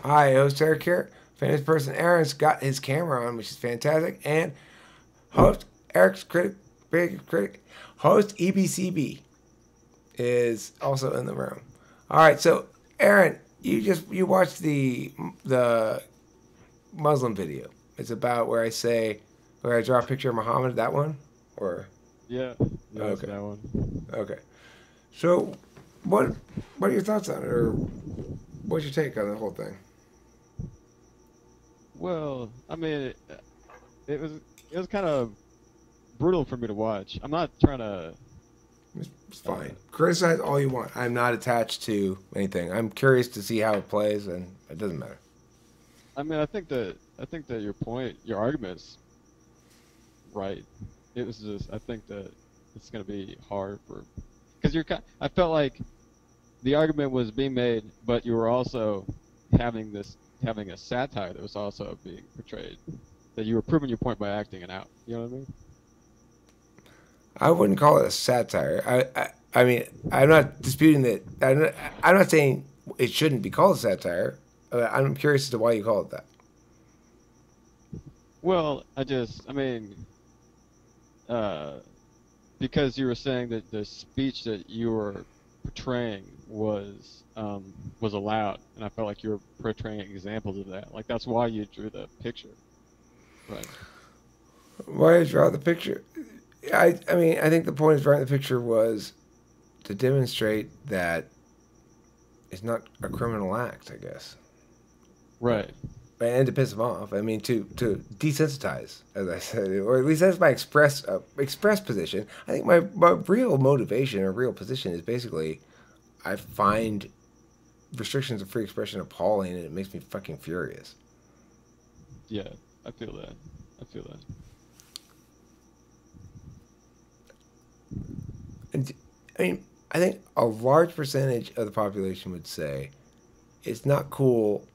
Hi, host Eric here. Famous person Aaron's got his camera on, which is fantastic. And host Eric's big critic, host EBCB is also in the room. All right, so Aaron, you watched the Muslim video. It's about where I draw a picture of Muhammad. That one, or Yeah, yeah, it's okay, that one. okay. So, what what are your thoughts on it, or what's your take on the whole thing? Well, I mean, it was it was kind of brutal for me to watch. I'm not trying to. It's fine. Uh, Criticize all you want. I'm not attached to anything. I'm curious to see how it plays, and it doesn't matter. I mean, I think that your point, your argument's right. It was just I think that it's gonna be hard for because I felt like the argument was being made, but you were also having a satire that was also being portrayed. That you were proving your point by acting it out. You know what I mean? I wouldn't call it a satire. I mean, I'm not disputing that. I'm not saying it shouldn't be called a satire. I'm curious as to why you call it that. Well, I mean, uh, because you were saying that the speech that you were portraying was allowed, and I felt like you were portraying examples of that. Like that's why you drew the picture, right? Why I draw the picture? I mean, I think the point of drawing the picture was to demonstrate that it's not a criminal act, I guess. Uh, Right. and to piss them off. I mean, to desensitize, as I said, or at least that's my express position. I think my real motivation or real position is basically I find restrictions of free expression appalling, and it makes me fucking furious. Yeah, I feel that. I feel that. And I mean, I think a large percentage of the population would say it's not cool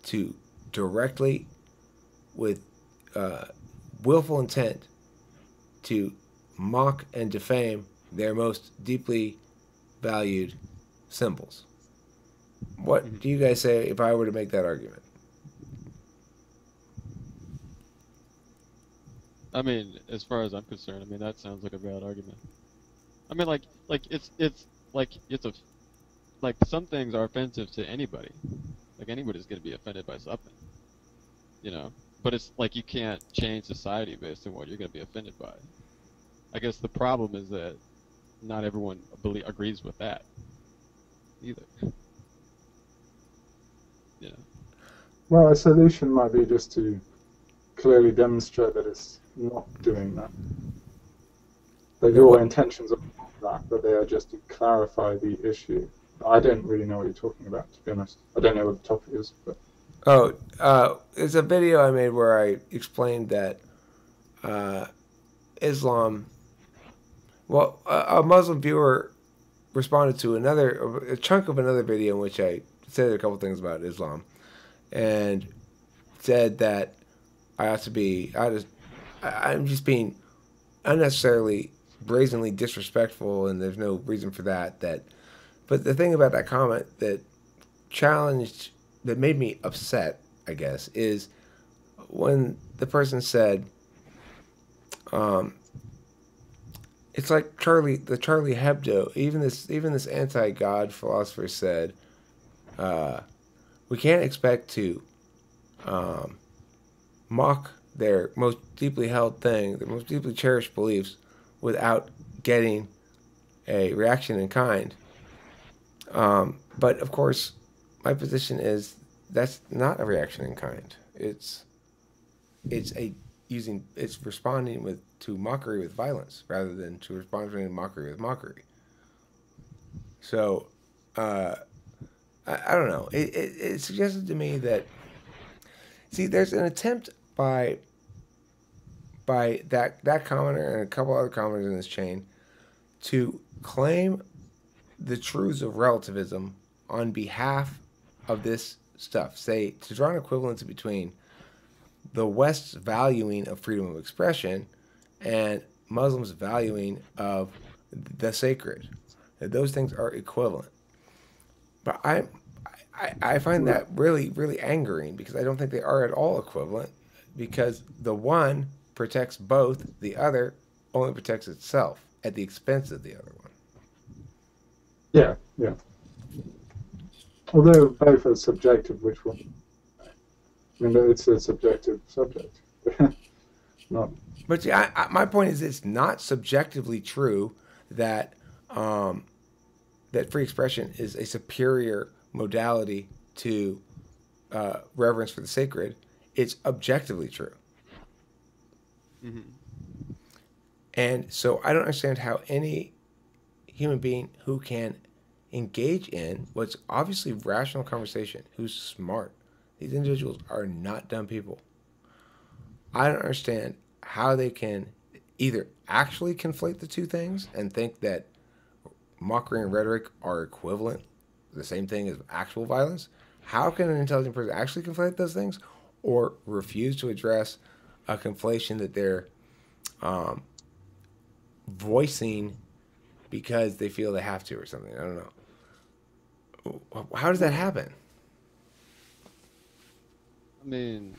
to directly, with uh, willful intent, to mock and defame their most deeply valued symbols. What Mhm. do you guys say if I were to make that argument? I mean, as far as I'm concerned, I mean that sounds like a valid argument. I mean, it's it's a like some things are offensive to anybody. Like anybody's gonna be offended by something, you know. But it's like you can't change society based on what you're gonna be offended by. I guess the problem is that not everyone agrees with that either. You know. Well, a solution might be just to clearly demonstrate that it's not doing that, that That your what? intentions are not that they are just to clarify the issue. I don't really know what you're talking about, to be honest. I don't know what the topic is, but Oh, it's a video I made where I explained that uh, Islam. Well, a Muslim viewer responded to a chunk of another video in which I said a couple things about Islam, and said that I ought to be. I'm just being unnecessarily brazenly disrespectful, and there's no reason for that. But the thing about that comment challenged, that made me upset, I guess, is when the person said, um, "It's like the Charlie Hebdo." Even this anti-God philosopher said, uh, "We can't expect to um, mock their most deeply held thing, their most deeply cherished beliefs, without getting a reaction in kind." But of course, my position is that's not a reaction in kind. It's responding with to mockery with violence rather than to responding to mockery with mockery. So uh, I don't know. It suggested to me that, see, there's an attempt by that commenter and a couple other commenters in this chain to claim the truths of relativism on behalf of this stuff. Say, to draw an equivalence between the West's valuing of freedom of expression and Muslims' valuing of the sacred. That those things are equivalent. But I find that really, really angering because I don't think they are at all equivalent because the one protects both, the other only protects itself at the expense of the other one. Yeah, yeah. Although both are subjective, which one? I mean, it's a subjective subject. Not. But see, my point is, it's not subjectively true that that free expression is a superior modality to reverence for the sacred. It's objectively true. Hmm. And so I don't understand how any human being who can engage in what's obviously rational conversation, who's smart, these individuals are not dumb people. I don't understand how they can either actually conflate the two things and think that mockery and rhetoric are equivalent, the same thing as actual violence. How can an intelligent person actually conflate those things or refuse to address a conflation that they're voicing because they feel they have to or something? I don't know. How does that happen? I mean,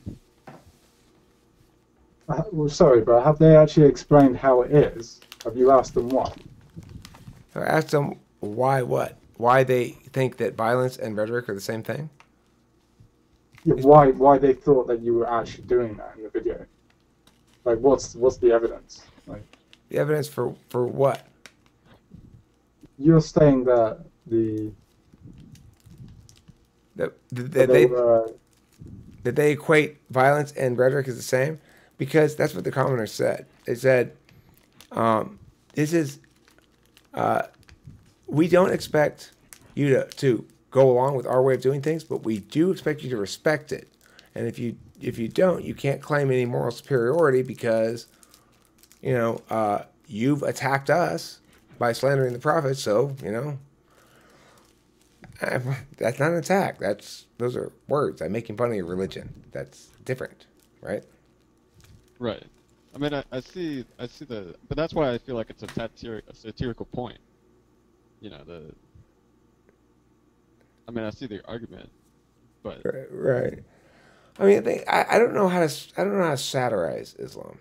Well, sorry, but have they actually explained how it is? Have you asked them why? So I asked them why what? Why they think that violence and rhetoric are the same thing? Yeah, why they thought that you were actually doing that in the video? Like, what's the evidence? Like, The evidence for what? you're saying that That, that that they they were. that they equate violence and rhetoric as the same? Because that's what the commenters said. They said, "This is we don't expect you to go along with our way of doing things, but we do expect you to respect it. And if you don't, you can't claim any moral superiority because you've attacked us by slandering the prophet. So that's not an attack. Those are words. I'm making fun of your religion. That's different, right?" right. I mean, I see but that's why I feel like it's a satirical point. You know, I see the argument, but Right. I mean, I don't know how to satirize Islam,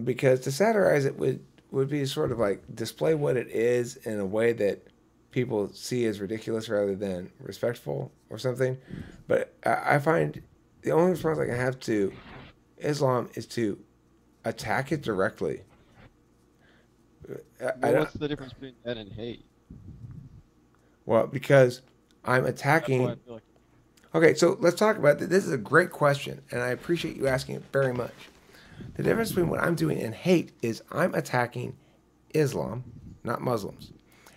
because to satirize it would be sort of like display what it is in a way that people see as ridiculous rather than respectful or something. But I find the only response I can have to Islam is to attack it directly. well, what's the difference between that and hate? Well, because I'm That's why I attacking. feel like Okay, so let's talk about this. This is a great question, and I appreciate you asking it very much. The difference between what I'm doing and hate is I'm attacking Islam, not Muslims.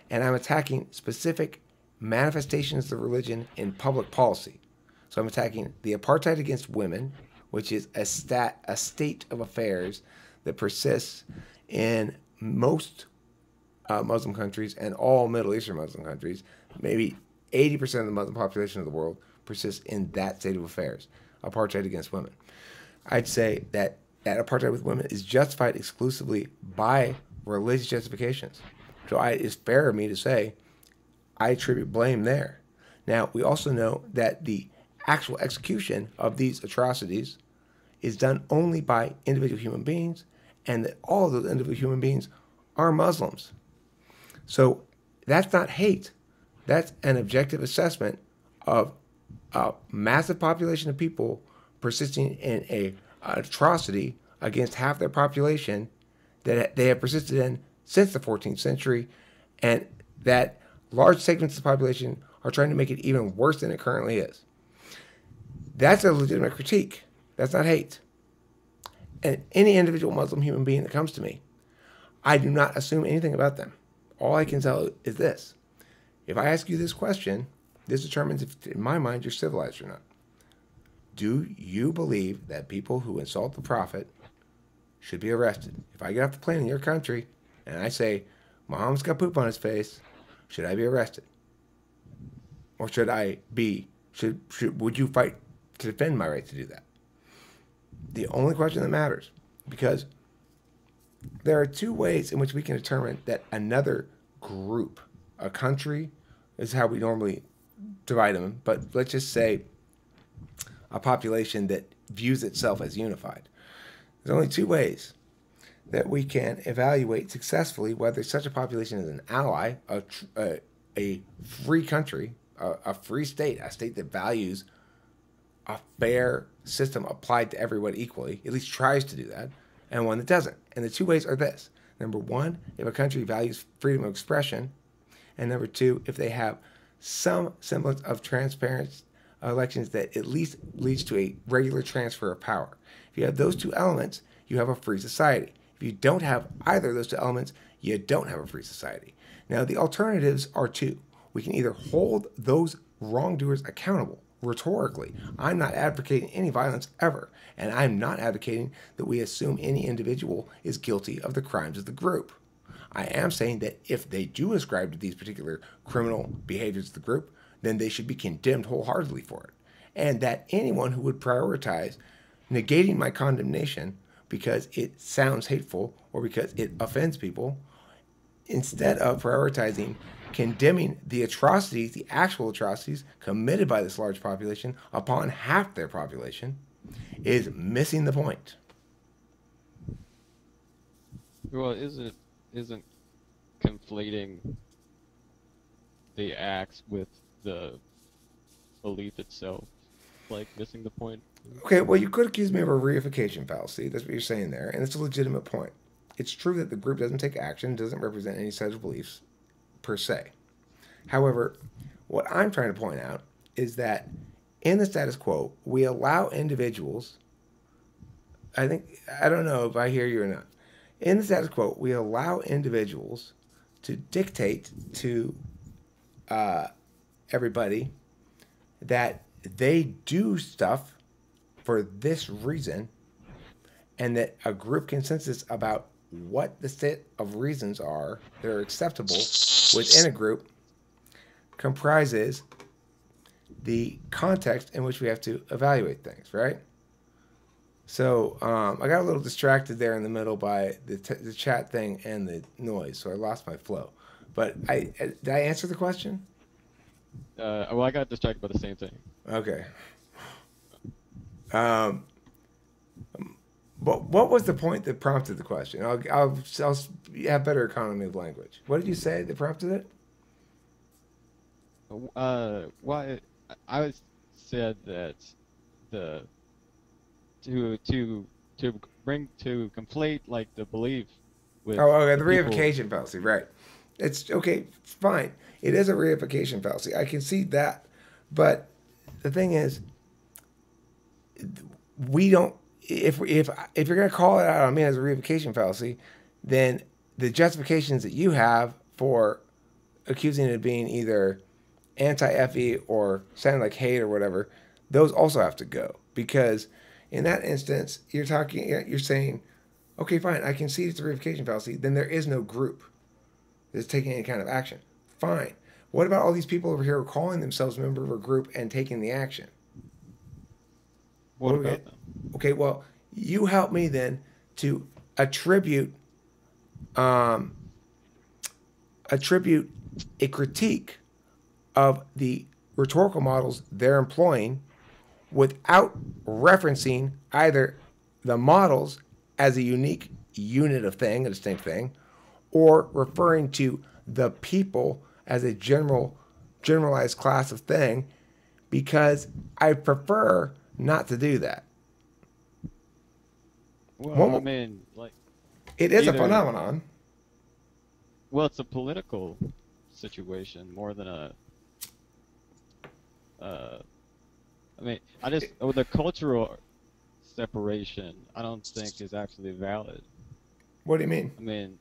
And I'm attacking specific manifestations of religion in public policy. So I'm attacking the apartheid against women, which is a state of affairs that persists in most Muslim countries and all Middle Eastern Muslim countries. Maybe 80% of the Muslim population of the world persists in that state of affairs, apartheid against women. I'd say that apartheid with women is justified exclusively by religious justifications. So it's fair of me to say I attribute blame there. Now, we also know that the actual execution of these atrocities is done only by individual human beings, and that all of those individual human beings are Muslims. So that's not hate. That's an objective assessment of a massive population of people persisting in an atrocity against half their population that they have persisted in since the 14th century, and that large segments of the population are trying to make it even worse than it currently is. That's a legitimate critique. That's not hate. And any individual Muslim human being that comes to me, I do not assume anything about them. All I can tell is this. If I ask you this question, this determines if, in my mind, you're civilized or not. Do you believe that people who insult the prophet should be arrested? If I get off the plane in your country and I say, Muhammad's got poop on his face, should I be arrested? Or would you fight to defend my right to do that? The only question that matters, because there are two ways in which we can determine that another group, a country, is how we normally divide them, but let's just say a population that views itself as unified. There's only two ways that we can evaluate successfully whether such a population is an ally, a free country, a free state, a state that values a fair system applied to everyone equally, at least tries to do that, and one that doesn't. And the two ways are this. Number one, if a country values freedom of expression, and number two, if they have some semblance of transparent elections that at least leads to a regular transfer of power. If you have those two elements, you have a free society. If you don't have either of those two elements, you don't have a free society. Now, the alternatives are two. We can either hold those wrongdoers accountable rhetorically. I'm not advocating any violence ever, and I'm not advocating that we assume any individual is guilty of the crimes of the group. I am saying that if they do ascribe to these particular criminal behaviors of the group, then they should be condemned wholeheartedly for it. And that anyone who would prioritize negating my condemnation because it sounds hateful or because it offends people, instead of prioritizing condemning the atrocities, the actual atrocities committed by this large population upon half their population, is missing the point. Well, isn't conflating the acts with the belief itself like missing the point? Okay, well, you could accuse me of a reification fallacy. That's what you're saying there, and it's a legitimate point. It's true that the group doesn't take action, doesn't represent any set of beliefs per se. However, what I'm trying to point out is that in the status quo, we allow individuals, I don't know if I hear you or not. In the status quo, we allow individuals to dictate to everybody that they do stuff for this reason, and that a group consensus about what the set of reasons are that are acceptable within a group comprises the context in which we have to evaluate things, right? So I got a little distracted there in the middle by the chat thing and the noise, so I lost my flow. But did I answer the question? Well, I got distracted by the same thing. Okay. But what was the point that prompted the question? I'll have better economy of language. What did you say that prompted it? Why I said that to conflate like the belief with okay, the people. reification fallacy, right? It's okay, fine. It is a reification fallacy. I can see that, but the thing is, we don't. If you're gonna call it out on me as a reification fallacy, then the justifications that you have for accusing it of being either anti-FE or sounding like hate or whatever, those also have to go, because in that instance you're saying, okay, fine, I can see it's a reification fallacy. Then there is no group that's taking any kind of action. Fine. What about all these people over here calling themselves a member of a group and taking the action? What about them? Okay, well, you help me then to attribute a critique of the rhetorical models they're employing without referencing either the models as a unique unit of thing, a distinct thing, or referring to the people as a generalized class of thing, because I prefer not to do that. Well, I mean, like, it is a phenomenon. Well, it's a political situation more than a. I mean, the cultural separation, I don't think is actually valid. What do you mean? I mean,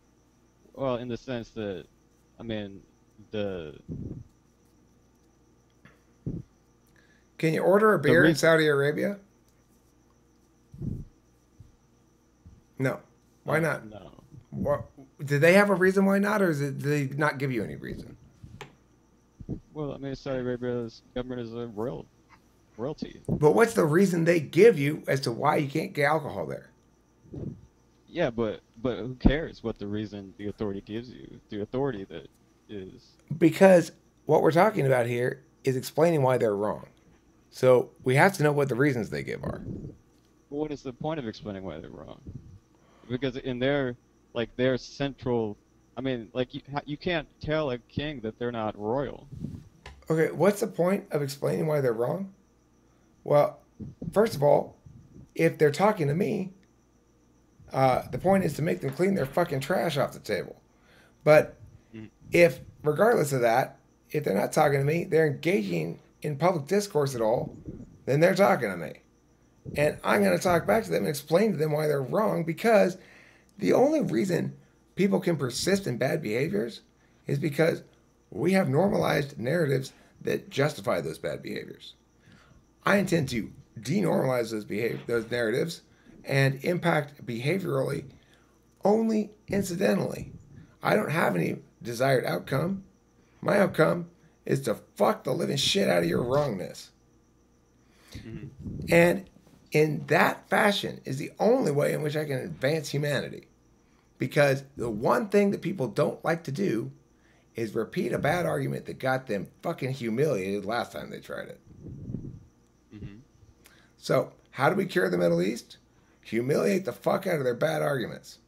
well, in the sense that, I mean, Can you order a beer in Saudi Arabia? No. Why not? No. What, did they have a reason why not, or did they not give you any reason? Well, I mean, Saudi Arabia's government is a royalty. But what's the reason they give you as to why you can't get alcohol there? Yeah, but who cares what the reason the authority gives you? The authority that is... Because what we're talking about here is explaining why they're wrong. So we have to know what the reasons they give are. What is the point of explaining why they're wrong? Because in their central, I mean, like you can't tell a king that they're not royal. Okay, what's the point of explaining why they're wrong? Well, first of all, if they're talking to me, the point is to make them clean their fucking trash off the table. But if, regardless of that, if they're not talking to me, they're engaging in public discourse at all, then they're talking to me. And I'm going to talk back to them and explain to them why they're wrong, because the only reason people can persist in bad behaviors is because we have normalized narratives that justify those bad behaviors. I intend to denormalize those narratives and impact behaviorally only incidentally. I don't have any desired outcome. My outcome is to fuck the living shit out of your wrongness. And in that fashion is the only way in which I can advance humanity. Because the one thing that people don't like to do is repeat a bad argument that got them fucking humiliated last time they tried it. So, how do we cure the Middle East? Humiliate the fuck out of their bad arguments.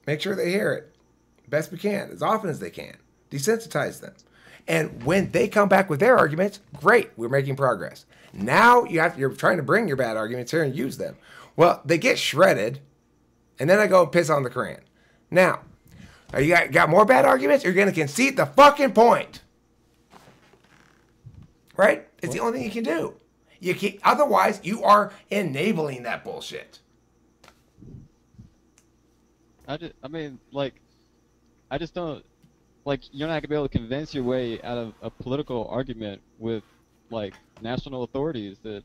Make sure they hear it best we can, as often as they can. Desensitize them. And when they come back with their arguments, great, we're making progress. Now you're trying to bring your bad arguments here and use them. Well, they get shredded, and then I go piss on the Quran. Now, are you got more bad arguments? Or you're going to concede the fucking point. Right? It's the only thing you can do. Otherwise, you are enabling that bullshit. I just don't, like, you're not going to be able to convince your way out of a political argument with, like, national authorities that,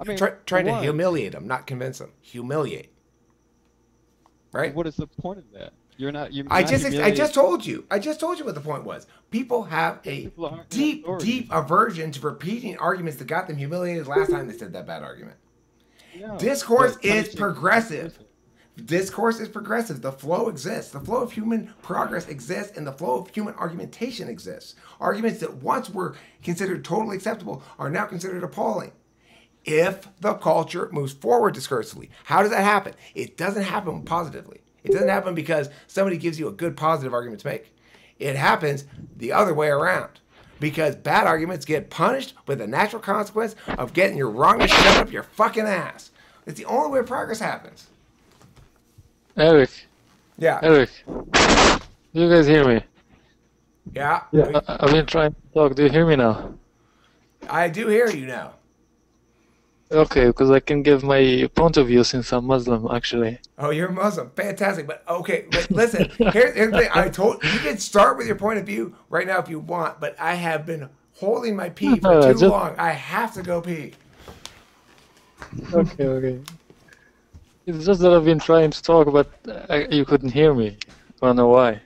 I mean, trying to humiliate them, not convince them. Humiliate. Right? What is the point of that? I just told you what the point was. People have a deep aversion to repeating arguments that got them humiliated last time they said that bad argument. No, discourse is progressive. Discourse is progressive. The flow exists. The flow of human progress exists, and the flow of human argumentation exists. Arguments that once were considered totally acceptable are now considered appalling. If the culture moves forward discursively, how does that happen? It doesn't happen positively. It doesn't happen because somebody gives you a good positive argument to make. It happens the other way around. Because bad arguments get punished with the natural consequence of getting your wrongness shoved up your fucking ass. It's the only way progress happens. Eric. Yeah. Eric. Do you guys hear me? Yeah. I've been trying to talk. Do you hear me now? I do hear you now. Okay, because I can give my point of view since I'm Muslim, actually. Oh, you're Muslim. Fantastic. But okay, but listen, here's the thing. You can start with your point of view right now if you want, but I have been holding my pee for too long. I have to go pee. Okay. It's just that I've been trying to talk, but you couldn't hear me. I don't know why.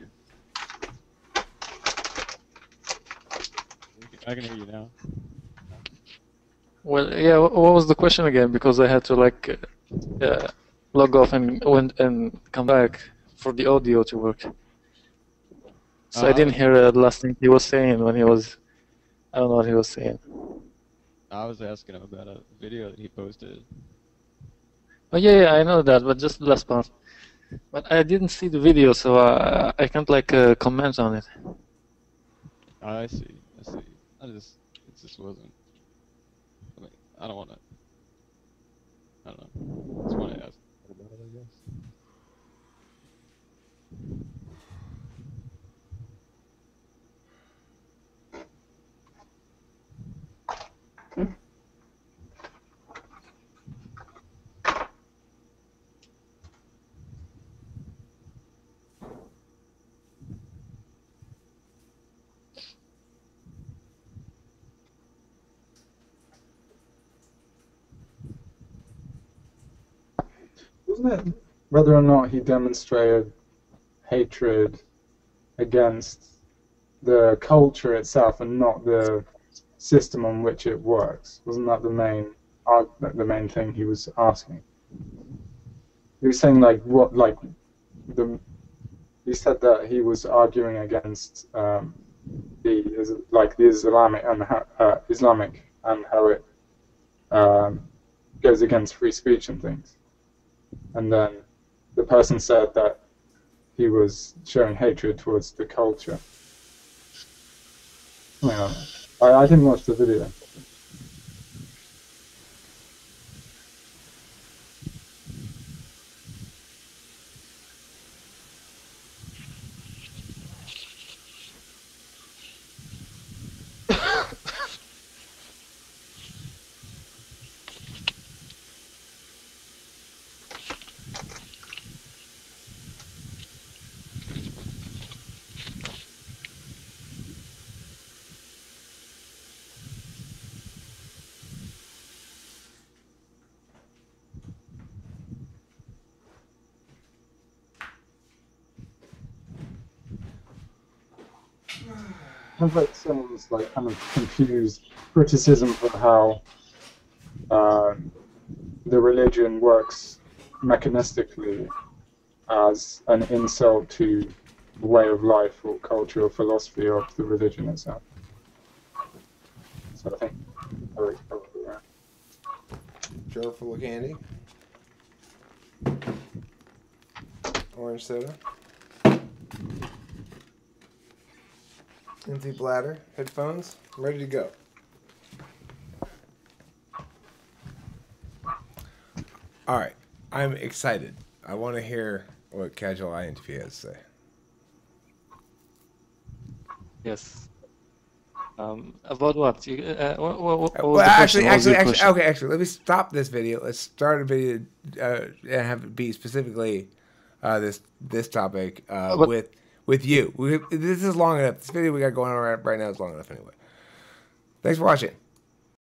I can hear you now. Well, yeah, what was the question again? Because I had to log off and come back for the audio to work. So I didn't hear the last thing he was saying when he was, I don't know what he was saying. I was asking him about a video that he posted. Oh yeah, I know that, but just the last part. But I didn't see the video, so I can't comment on it. I see. It just wasn't. I mean, I don't know. Just want to ask about it, I guess. Wasn't it whether or not he demonstrated hatred against the culture itself and not the system on which it works? Wasn't that the main thing he was asking? He was saying he said that he was arguing against the Islamic and how it goes against free speech and things. And then the person said that he was showing hatred towards the culture. I didn't watch the video. Sounds like someone's like kind of confused criticism for how the religion works mechanistically as an insult to the way of life or culture or philosophy of the religion itself. So I think Eric's probably right. Jar full of candy. Orange soda. Empty bladder. Headphones. I'm ready to go. All right. I'm excited. I want to hear what Casual INTP has to say. Yes. About what? What Well, was the question? actually, let me stop this video. Let's start a video and have it be specifically this topic with you. This is long enough. This video we got going on right now is long enough anyway. Thanks for watching.